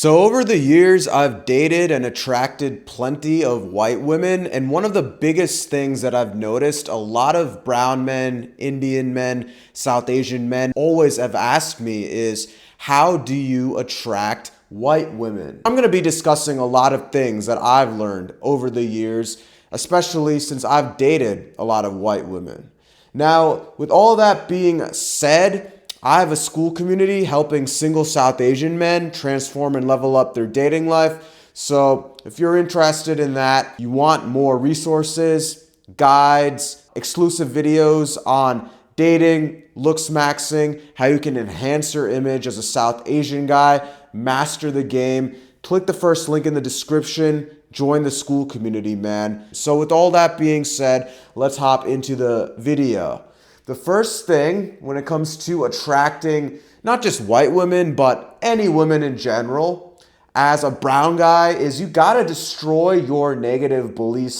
So over the years, I've dated and attracted plenty of white women, and one of the biggest things that I've noticed, a lot of brown men, Indian men, South Asian men always have asked me is, how do you attract white women? I'm going to be discussing a lot of things that I've learned over the years, especially since I've dated a lot of white women. Now, with all that being said, I have a school community helping single South Asian men transform and level up their dating life. So if you're interested in that, you want more resources, guides, exclusive videos on dating, looks maxing, how you can enhance your image as a South Asian guy, master the game, click the first link in the description. Join the school community, man. So with all that being said, let's hop into the video. The first thing when it comes to attracting not just white women, but any women in general, as a brown guy, is you gotta destroy your negative belief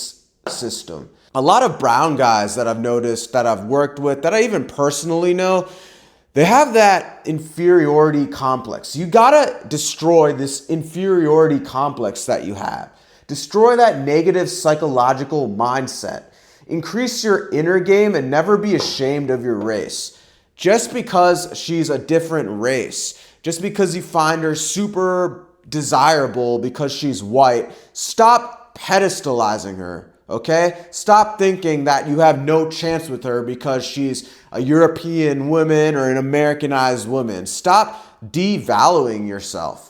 system. A lot of brown guys that I've noticed, that I've worked with, that I even personally know, they have that inferiority complex. You gotta destroy this inferiority complex that you have. Destroy that negative psychological mindset. Increase your inner game and never be ashamed of your race. Just because she's a different race, just because you find her super desirable because she's white, stop pedestalizing her, okay? Stop thinking that you have no chance with her because she's a European woman or an Americanized woman. Stop devaluing yourself.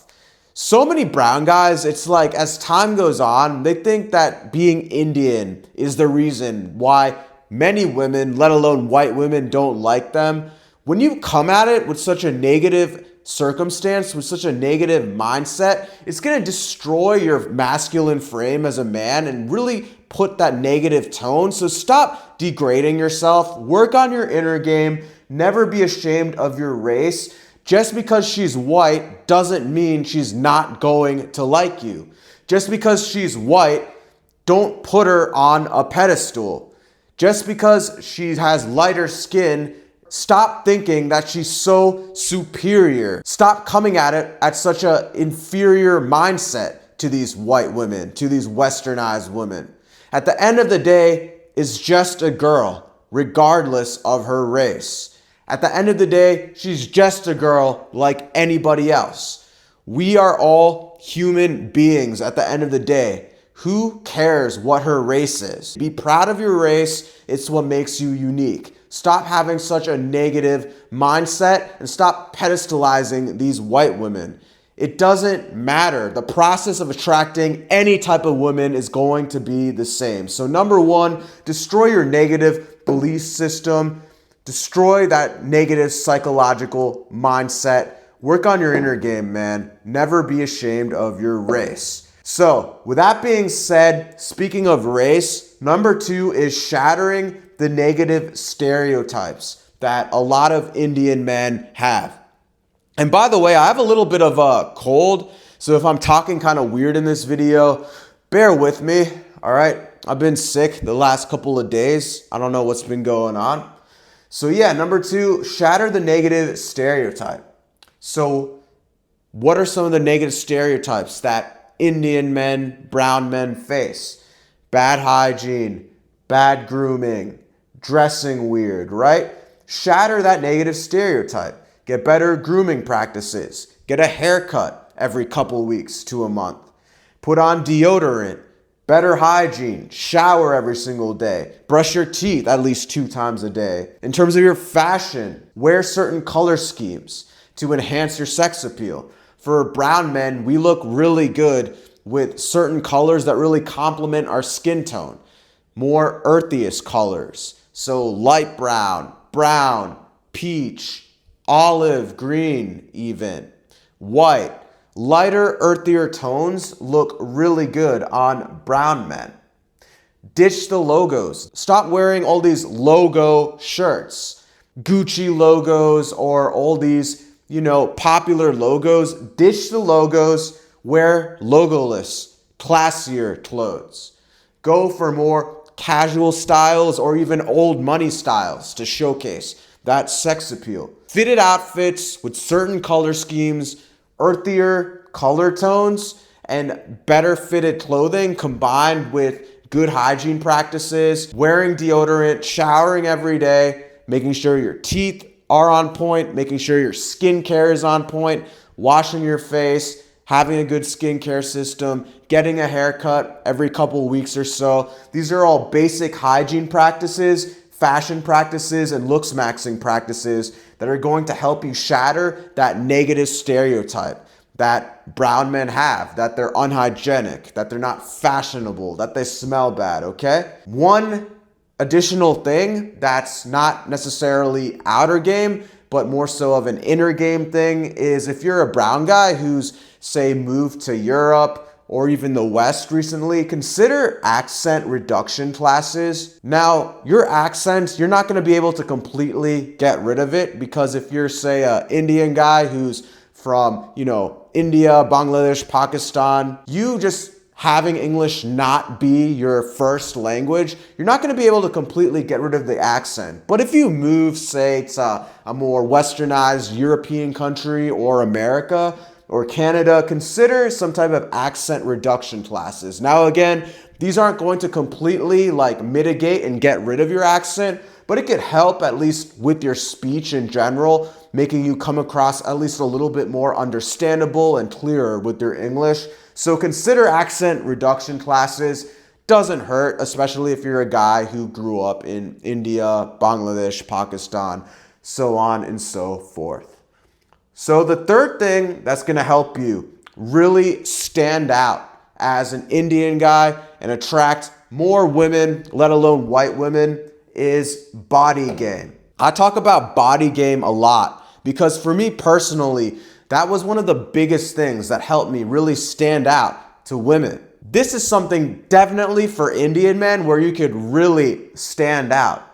So many brown guys, it's like as time goes on, they think that being Indian is the reason why many women, let alone white women, don't like them. When you come at it with such a negative circumstance, with such a negative mindset, it's going to destroy your masculine frame as a man and really put that negative tone. So stop degrading yourself, work on your inner game, never be ashamed of your race. Just because she's white doesn't mean she's not going to like you. Just because she's white, don't put her on a pedestal. Just because she has lighter skin, stop thinking that she's so superior. Stop coming at it at such an inferior mindset to these white women, to these westernized women. At the end of the day, it's just a girl, regardless of her race. At the end of the day, she's just a girl like anybody else. We are all human beings at the end of the day. Who cares what her race is? Be proud of your race. It's what makes you unique. Stop having such a negative mindset and stop pedestalizing these white women. It doesn't matter. The process of attracting any type of woman is going to be the same. So number one, destroy your negative belief system. Destroy that negative psychological mindset. Work on your inner game, man. Never be ashamed of your race. So, with that being said, speaking of race, number two is shattering the negative stereotypes that a lot of Indian men have. And by the way, I have a little bit of a cold, so if I'm talking kind of weird in this video, bear with me, all right? I've been sick the last couple of days. I don't know what's been going on. So yeah, number two, shatter the negative stereotype. So what are some of the negative stereotypes that Indian men, brown men face? Bad hygiene, bad grooming, dressing weird, right? Shatter that negative stereotype. Get better grooming practices. Get a haircut every couple weeks to a month. Put on deodorant. Better hygiene, shower every single day, brush your teeth at least 2 times a day. In terms of your fashion, wear certain color schemes to enhance your sex appeal. For brown men, we look really good with certain colors that really complement our skin tone. More earthiest colors, so light brown, brown, peach, olive, green even, white. Lighter, earthier tones look really good on brown men. Ditch the logos. Stop wearing all these logo shirts, Gucci logos, or all these, popular logos. Ditch the logos. Wear logoless, classier clothes. Go for more casual styles or even old money styles to showcase that sex appeal. Fitted outfits with certain color schemes, earthier color tones and better fitted clothing combined with good hygiene practices, wearing deodorant, showering every day, making sure your teeth are on point, making sure your skincare is on point, washing your face, having a good skincare system, getting a haircut every couple weeks or so. These are all basic hygiene practices, fashion practices, and looks maxing practices that are going to help you shatter that negative stereotype that brown men have, that they're unhygienic, that they're not fashionable, that they smell bad, okay? One additional thing that's not necessarily outer game, but more so of an inner game thing is if you're a brown guy who's, say, moved to Europe or even the West recently, consider accent reduction classes. Now, your accent, you're not going to be able to completely get rid of it because if you're, say, an Indian guy who's from, India, Bangladesh, Pakistan, you just having English not be your first language, you're not going to be able to completely get rid of the accent. But if you move, say, to a more westernized European country or America or Canada, consider some type of accent reduction classes. Now, again, these aren't going to completely mitigate and get rid of your accent, but it could help at least with your speech in general, making you come across at least a little bit more understandable and clearer with your English. So consider accent reduction classes. Doesn't hurt, especially if you're a guy who grew up in India, Bangladesh, Pakistan, so on and so forth. So the third thing that's going to help you really stand out as an Indian guy and attract more women, let alone white women, is body game. I talk about body game a lot because for me personally, that was one of the biggest things that helped me really stand out to women. This is something definitely for Indian men where you could really stand out.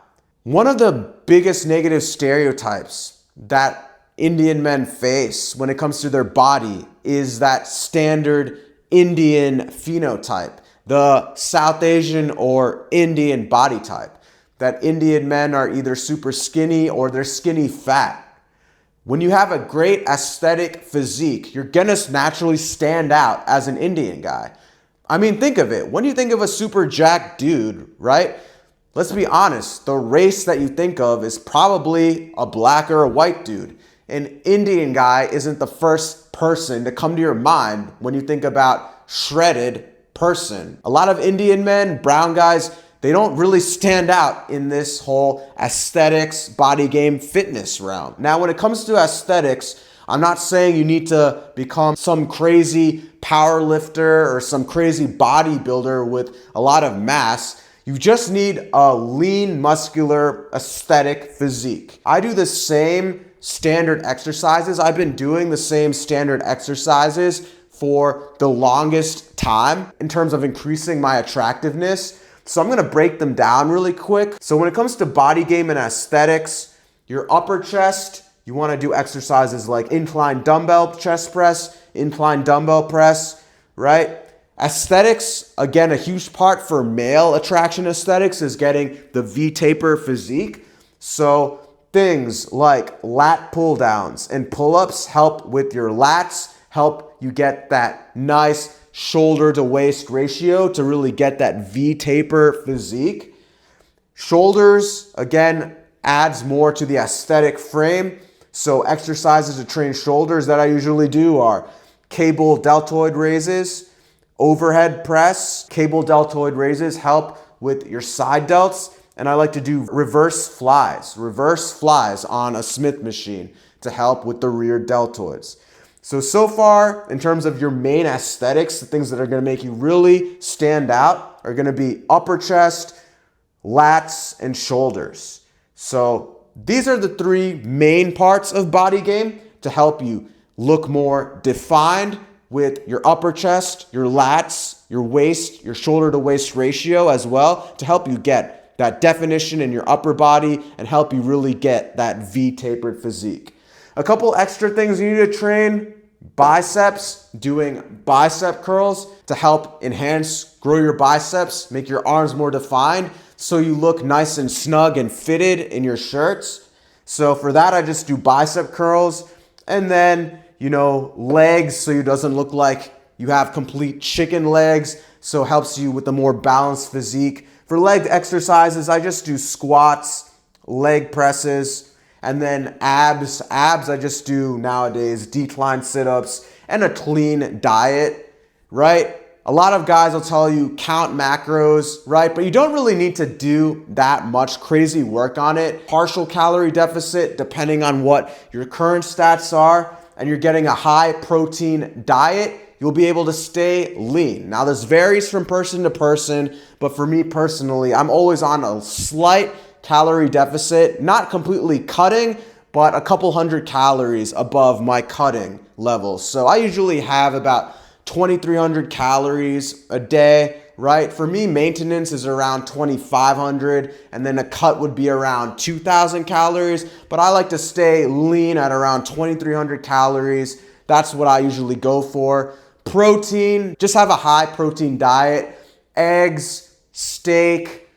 One of the biggest negative stereotypes that Indian men face when it comes to their body is that standard Indian phenotype, the South Asian or Indian body type. That Indian men are either super skinny or they're skinny fat. When you have a great aesthetic physique, you're gonna naturally stand out as an Indian guy. I mean, think of it. When you think of a super jacked dude, right? Let's be honest, the race that you think of is probably a black or a white dude. An Indian guy isn't the first person to come to your mind when you think about shredded person. A lot of Indian men, brown guys, they don't really stand out in this whole aesthetics, body game, fitness realm. Now, when it comes to aesthetics, I'm not saying you need to become some crazy power lifter or some crazy bodybuilder with a lot of mass. You just need a lean, muscular, aesthetic physique. I do the same standard exercises. I've been doing the same standard exercises for the longest time in terms of increasing my attractiveness. So I'm going to break them down really quick. So when it comes to body game and aesthetics, your upper chest, you want to do exercises like incline dumbbell chest press, incline dumbbell press, right? Aesthetics, again, a huge part for male attraction aesthetics is getting the V-taper physique. So things like lat pull downs and pull-ups help with your lats, help you get that nice shoulder to waist ratio to really get that V-taper physique. Shoulders, again, adds more to the aesthetic frame. So exercises to train shoulders that I usually do are cable deltoid raises, overhead press. Cable deltoid raises help with your side delts. And I like to do reverse flies on a Smith machine to help with the rear deltoids. So far, in terms of your main aesthetics, the things that are going to make you really stand out are going to be upper chest, lats, and shoulders. So these are the three main parts of body game to help you look more defined with your upper chest, your lats, your waist, your shoulder to waist ratio as well to help you get that definition in your upper body and help you really get that V-tapered physique. A couple extra things you need to train: biceps, doing bicep curls to help enhance, grow your biceps, make your arms more defined so you look nice and snug and fitted in your shirts. So for that, I just do bicep curls. And then legs so it doesn't look like you have complete chicken legs, so it helps you with a more balanced physique. For leg exercises, I just do squats, leg presses, and then abs. Abs, I just do nowadays decline sit-ups and a clean diet, right? A lot of guys will tell you count macros, right? But you don't really need to do that much crazy work on it. Partial calorie deficit, depending on what your current stats are, and you're getting a high protein diet, you'll be able to stay lean. Now, this varies from person to person, but for me personally, I'm always on a slight calorie deficit, not completely cutting, but a couple hundred calories above my cutting levels. So I usually have about 2,300 calories a day, right? For me, maintenance is around 2,500, and then a cut would be around 2,000 calories, but I like to stay lean at around 2,300 calories. That's what I usually go for. Protein, just have a high protein diet. Eggs, steak,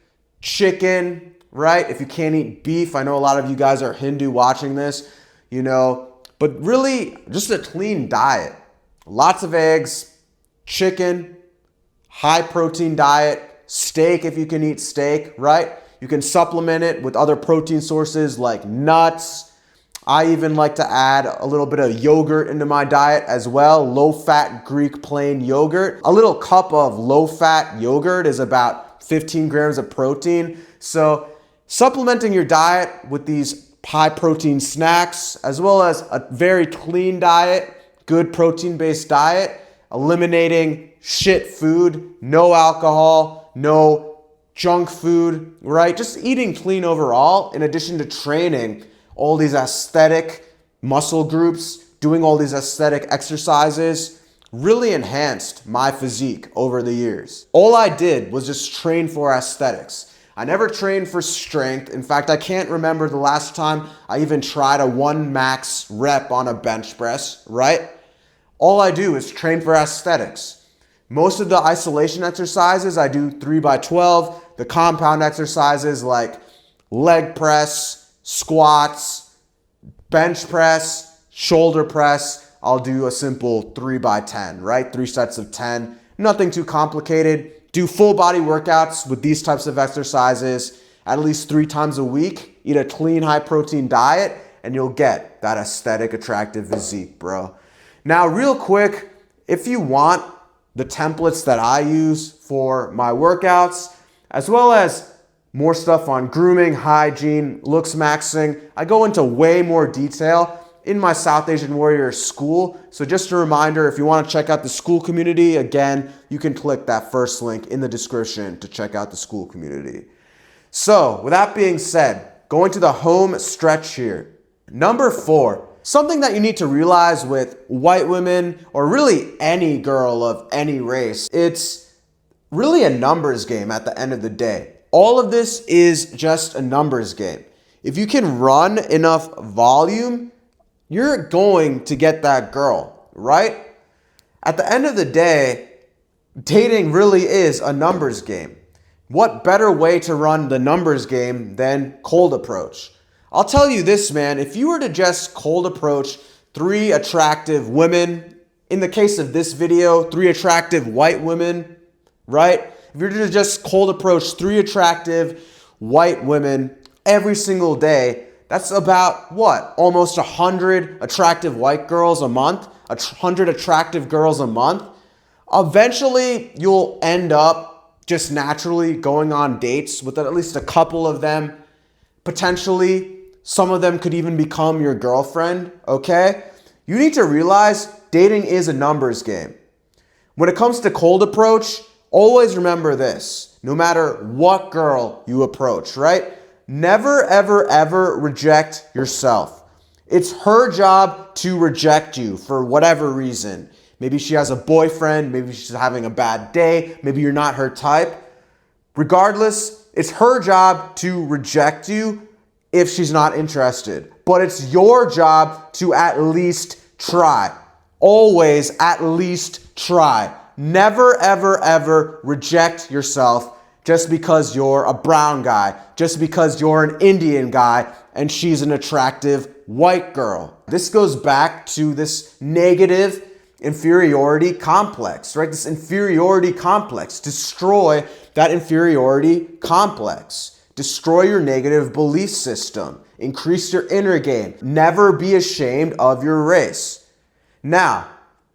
chicken, right? If you can't eat beef, I know a lot of you guys are Hindu watching this, but really just a clean diet. Lots of eggs, chicken, high protein diet, steak if you can eat steak, right? You can supplement it with other protein sources like nuts. I even like to add a little bit of yogurt into my diet as well. Low-fat Greek plain yogurt. A little cup of low-fat yogurt is about 15 grams of protein. So supplementing your diet with these high-protein snacks, as well as a very clean diet, good protein-based diet, eliminating shit food, no alcohol, no junk food, right? Just eating clean overall, in addition to training all these aesthetic muscle groups, doing all these aesthetic exercises, really enhanced my physique over the years. All I did was just train for aesthetics. I never trained for strength. In fact, I can't remember the last time I even tried a 1 max rep on a bench press, right? All I do is train for aesthetics. Most of the isolation exercises, I do 3x12. The compound exercises like leg press, squats, bench press, shoulder press, I'll do a simple 3x10, right? 3 sets of 10. Nothing too complicated. Do full body workouts with these types of exercises at least 3 times a week. Eat a clean, high protein diet, and you'll get that aesthetic, attractive physique, bro. Now, real quick, if you want the templates that I use for my workouts, as well as more stuff on grooming, hygiene, looks maxing, I go into way more detail in my South Asian Warrior school. So just a reminder, if you want to check out the school community, again, you can click that first link in the description to check out the school community. So with that being said, going to the home stretch here. Number 4, something that you need to realize with white women, or really any girl of any race, it's really a numbers game at the end of the day. All of this is just a numbers game. If you can run enough volume, you're going to get that girl, right? At the end of the day, dating really is a numbers game. What better way to run the numbers game than cold approach? I'll tell you this, man, if you were to just cold approach 3 attractive women, in the case of this video, 3 attractive white women, right? If you're to just cold approach 3 attractive white women every single day, that's about what? Almost 100 attractive white girls a month, 100 attractive girls a month. Eventually, you'll end up just naturally going on dates with at least a couple of them. Potentially, some of them could even become your girlfriend, okay? You need to realize dating is a numbers game. When it comes to cold approach, always remember this, no matter what girl you approach, right? Never, ever, ever reject yourself. It's her job to reject you for whatever reason. Maybe she has a boyfriend, maybe she's having a bad day, maybe you're not her type. Regardless, it's her job to reject you if she's not interested. But it's your job to at least try. Always at least try. Never, ever, ever reject yourself just because you're a brown guy, just because you're an Indian guy and she's an attractive white girl. This goes back to this negative inferiority complex, right? This inferiority complex. Destroy that inferiority complex. Destroy your negative belief system. Increase your inner game. Never be ashamed of your race. Now,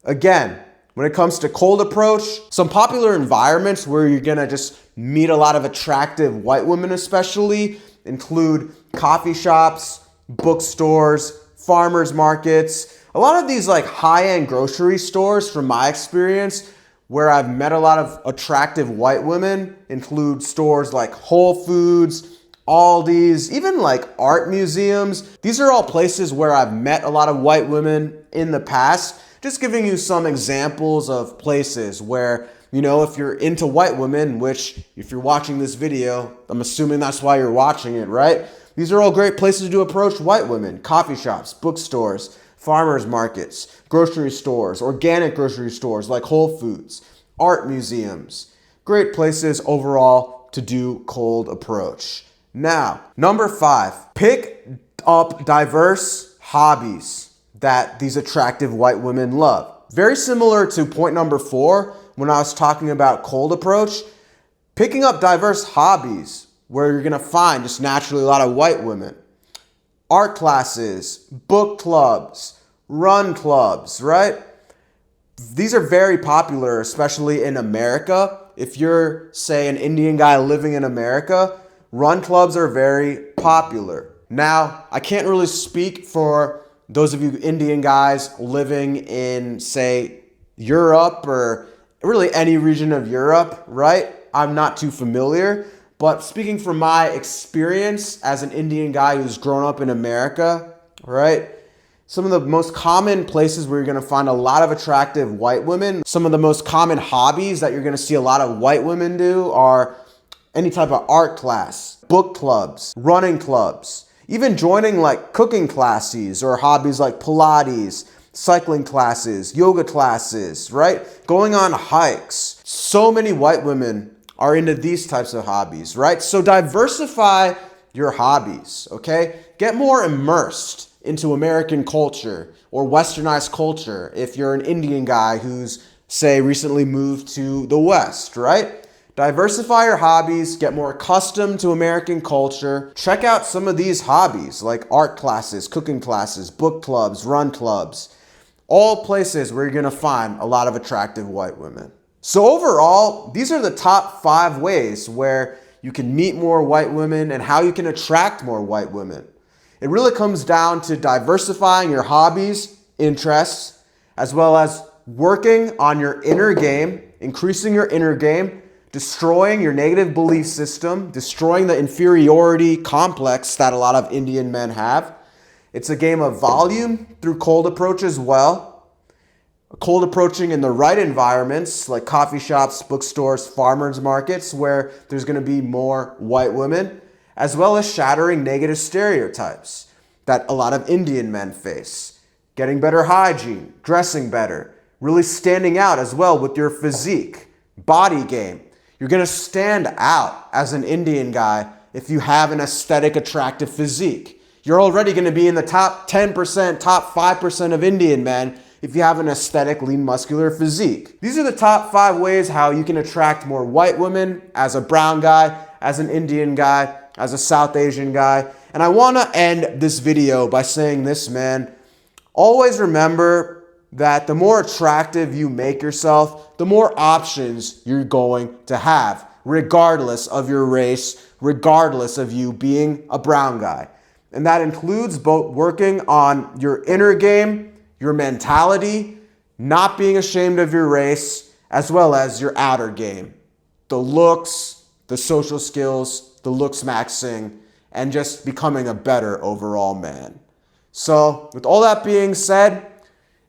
again, when it comes to cold approach, some popular environments where you're gonna just meet a lot of attractive white women especially include coffee shops, bookstores, farmers markets. A lot of these like high-end grocery stores, from my experience, where I've met a lot of attractive white women, include stores like Whole Foods, Aldi's, even like art museums. These are all places where I've met a lot of white women in the past. Just giving you some examples of places where, you know, if you're into white women, which if you're watching this video, I'm assuming that's why you're watching it, right? These are all great places to approach white women. Coffee shops, bookstores, farmers markets, grocery stores, organic grocery stores like Whole Foods, art museums. Great places overall to do cold approach. Now, number 5, pick up diverse hobbies that these attractive white women love. Very similar to point number 4 when I was talking about cold approach, picking up diverse hobbies where you're gonna find just naturally a lot of white women. Art classes, book clubs, run clubs, right? These are very popular, especially in America. If you're, say, an Indian guy living in America, run clubs are very popular. Now, I can't really speak for those of you Indian guys living in, say, Europe or really any region of Europe, right? I'm not too familiar, but speaking from my experience as an Indian guy who's grown up in America, right? Some of the most common places where you're gonna find a lot of attractive white women, some of the most common hobbies that you're gonna see a lot of white women do are any type of art class, book clubs, running clubs, even joining like cooking classes or hobbies like Pilates, cycling classes, yoga classes, right? Going on hikes. So many white women are into these types of hobbies, right? So diversify your hobbies, okay? Get more immersed into American culture or westernized culture if you're an Indian guy who's, say, recently moved to the West, right? Diversify your hobbies, get more accustomed to American culture. Check out some of these hobbies like art classes, cooking classes, book clubs, run clubs. All places where you're gonna find a lot of attractive white women. So overall, these are the top 5 ways where you can meet more white women and how you can attract more white women. It really comes down to diversifying your hobbies, interests, as well as working on your inner game, increasing your inner game, destroying your negative belief system, destroying the inferiority complex that a lot of Indian men have. It's a game of volume through cold approach as well. Cold approaching in the right environments like coffee shops, bookstores, farmers markets where there's going to be more white women, as well as shattering negative stereotypes that a lot of Indian men face. Getting better hygiene, dressing better, really standing out as well with your physique, body game. You're gonna stand out as an Indian guy if you have an aesthetic, attractive physique. You're already gonna be in the top 10%, top 5% of Indian men if you have an aesthetic, lean, muscular physique. These are the top 5 ways how you can attract more white women as a brown guy, as an Indian guy, as a South Asian guy. And I wanna end this video by saying this, man. Always remember that the more attractive you make yourself, the more options you're going to have, regardless of your race, regardless of you being a brown guy. And that includes both working on your inner game, your mentality, not being ashamed of your race, as well as your outer game. The looks, the social skills, the looks maxing, and just becoming a better overall man. So with all that being said,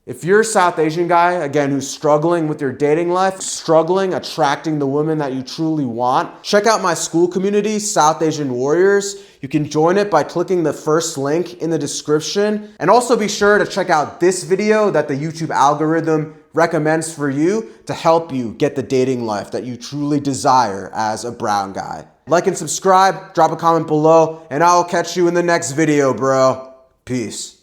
if you're a South Asian guy, again, who's struggling with your dating life, struggling attracting the women that you truly want, check out my school community, South Asian Warriors. You can join it by clicking the first link in the description. And also be sure to check out this video that the YouTube algorithm recommends for you to help you get the dating life that you truly desire as a brown guy. Like and subscribe, drop a comment below, and I'll catch you in the next video, bro. Peace.